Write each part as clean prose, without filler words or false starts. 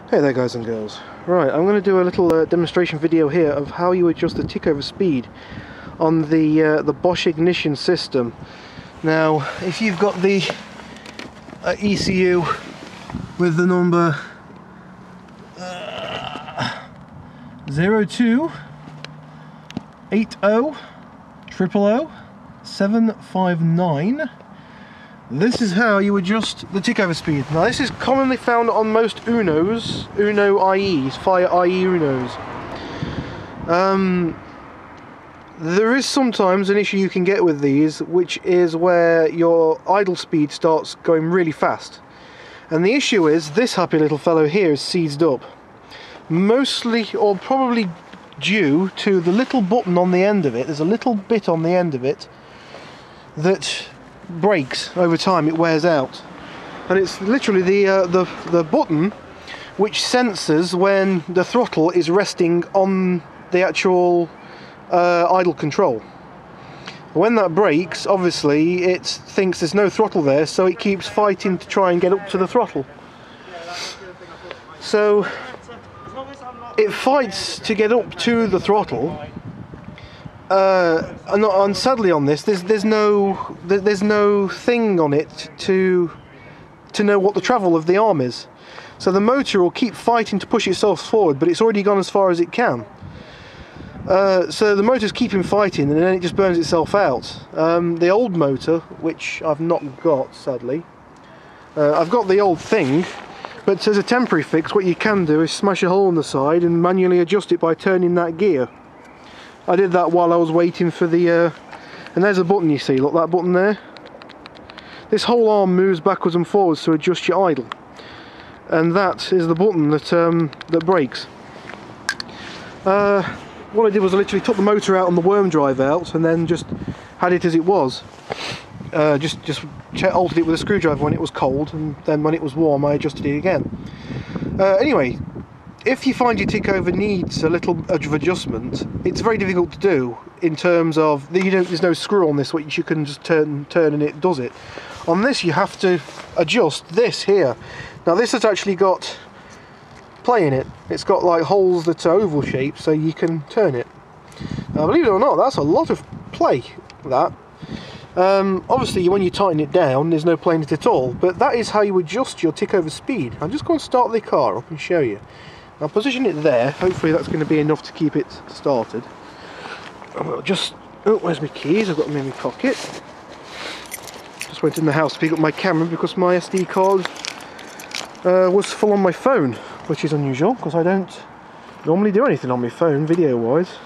Hey there guys and girls. Right, I'm going to do a little demonstration video here of how you adjust the tick-over speed on the Bosch ignition system. Now, if you've got the ECU with the number 0280000759, this is how you adjust the tick-over speed. Now this is commonly found on most Unos, Uno IEs, Fire IE Unos. There is sometimes an issue you can get with these, which is where your idle speed starts going really fast. And the issue is, this happy little fellow here is seized up. Mostly, or probably due to the little button on the end of it. There's a little bit on the end of it that breaks over time, it wears out, and it's literally the button which senses when the throttle is resting on the actual idle control. When that breaks, obviously it thinks there's no throttle there, so it keeps fighting to try and get up to the throttle. So it fights to get up to the throttle. And sadly on this, there's no thing on it to know what the travel of the arm is. So the motor will keep fighting to push itself forward, but it's already gone as far as it can. So the motor's keeping fighting, and then it just burns itself out. The old motor, which I've not got, sadly, I've got the old thing, but as a temporary fix, what you can do is smash a hole in the side and manually adjust it by turning that gear. I did that while I was waiting for the and there's a button, you see, look, that button there. This whole arm moves backwards and forwards to adjust your idle, and that is the button that that breaks. What I did was I literally took the motor out and the worm drive out, and then just had it as it was. Just altered it with a screwdriver when it was cold, and then when it was warm I adjusted it again. Anyway, if you find your tick-over needs a little of adjustment, it's very difficult to do in terms of there's no screw on this which you can just turn and it does it. On this you have to adjust this here. Now this has actually got play in it. It's got like holes that are oval shaped, so you can turn it. Now, believe it or not, that's a lot of play, that. Obviously when you tighten it down there's no play in it at all, but that is how you adjust your tick-over speed. I'm just going to start the car up and show you. I'll position it there, hopefully that's going to be enough to keep it started. I'll just, oh, where's my keys? I've got them in my pocket. Just went in the house to pick up my camera because my SD card was full on my phone, which is unusual because I don't normally do anything on my phone video wise.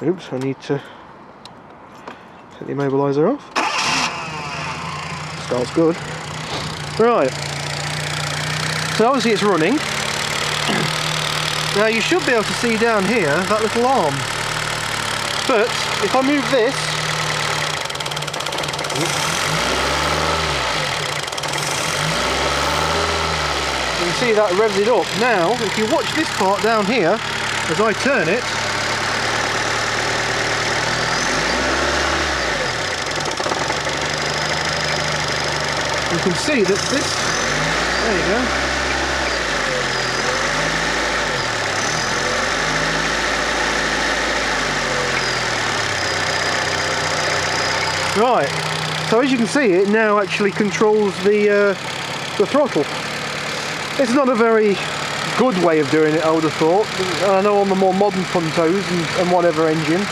Oops, I need to take the immobiliser off. Starts good. Right, so obviously it's running. Now you should be able to see down here that little arm, but if I move this, you can see that revs it up. Now if you watch this part down here as I turn it, you can see that this, there you go. Right, so as you can see, it now actually controls the throttle. It's not a very good way of doing it, I would have thought. I know on the more modern Puntos and whatever engine,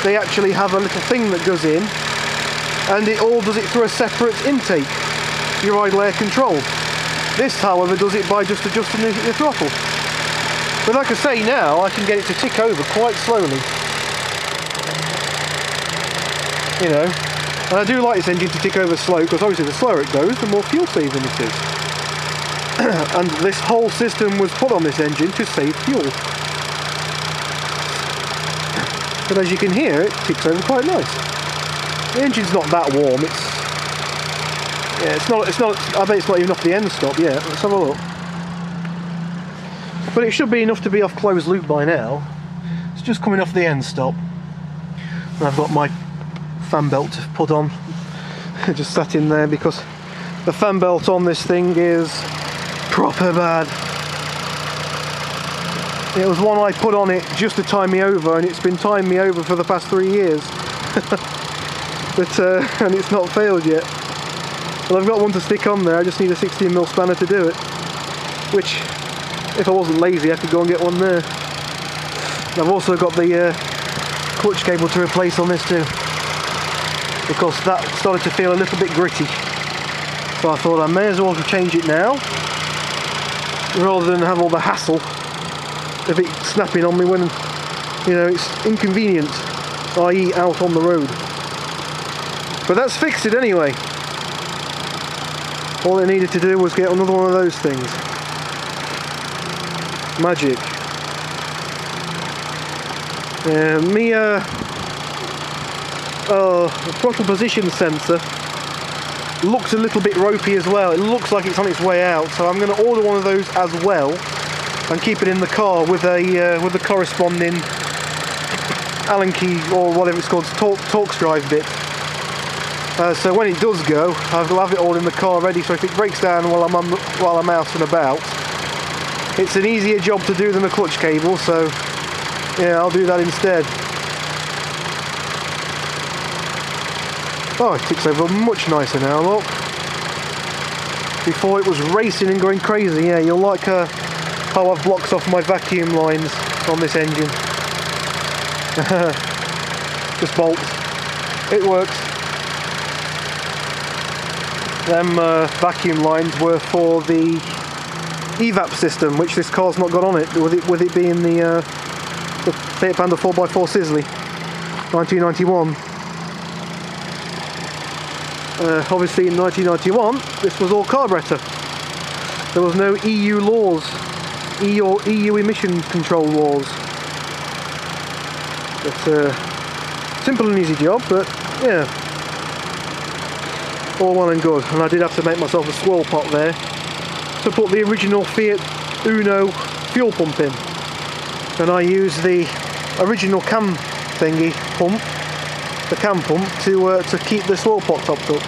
they actually have a little thing that goes in, and it all does it through a separate intake, your idle air control. This, however, does it by just adjusting the throttle. But like I say, now I can get it to tick over quite slowly. You know, and I do like this engine to tick over slow, because obviously the slower it goes, the more fuel saving it is. And this whole system was put on this engine to save fuel. But as you can hear, it ticks over quite nice. The engine's not that warm. It's not. I bet it's not even off the end stop yet. Let's have a look. But it should be enough to be off closed loop by now. It's just coming off the end stop. And I've got my fan belt to put on. Just sat in there because the fan belt on this thing is proper bad. It was one I put on it just to tie me over, and it's been tying me over for the past 3 years. But and it's not failed yet. Well, I've got one to stick on there. I just need a 16mm spanner to do it. Which, if I wasn't lazy, I could go and get one there. I've also got the clutch cable to replace on this too, because that started to feel a little bit gritty. So I thought I may as well change it now, rather than have all the hassle of it snapping on me when, you know, it's inconvenient, i.e. out on the road. But that's fixed it anyway. All I needed to do was get another one of those things. Magic. Throttle position sensor looks a little bit ropey as well. It looks like it's on its way out, so I'm going to order one of those as well and keep it in the car with the corresponding Allen key, or whatever it's called, Torx drive bit. So when it does go, I'll have it all in the car ready, so if it breaks down while I'm out and about, it's an easier job to do than a clutch cable, so yeah, I'll do that instead. Oh, it ticks over much nicer now, look. Before it was racing and going crazy. Yeah, you'll like how I've blocked off my vacuum lines on this engine. Just bolts. It works. Them vacuum lines were for the evap system, which this car's not got on it, with it being the Fiat Panda 4x4 Sizzly 1991. Obviously in 1991 this was all carburetor. There was no EU laws, EU emission control laws. It's a simple and easy job, but yeah, all well and good. And I did have to make myself a swirl pot there to put the original Fiat Uno fuel pump in, and I used the original cam thingy pump, the cam pump, to keep the swirl pot topped up.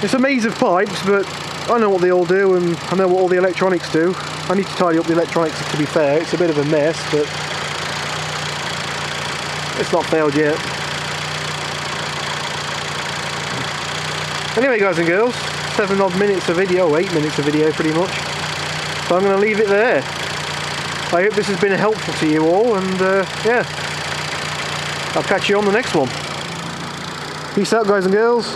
It's a maze of pipes, but I know what they all do, and I know what all the electronics do. I need to tidy up the electronics, to be fair. It's a bit of a mess, but it's not failed yet. Anyway, guys and girls, 7 odd minutes of video, 8 minutes of video pretty much. So I'm going to leave it there. I hope this has been helpful to you all, and yeah, I'll catch you on the next one. Peace out, guys and girls.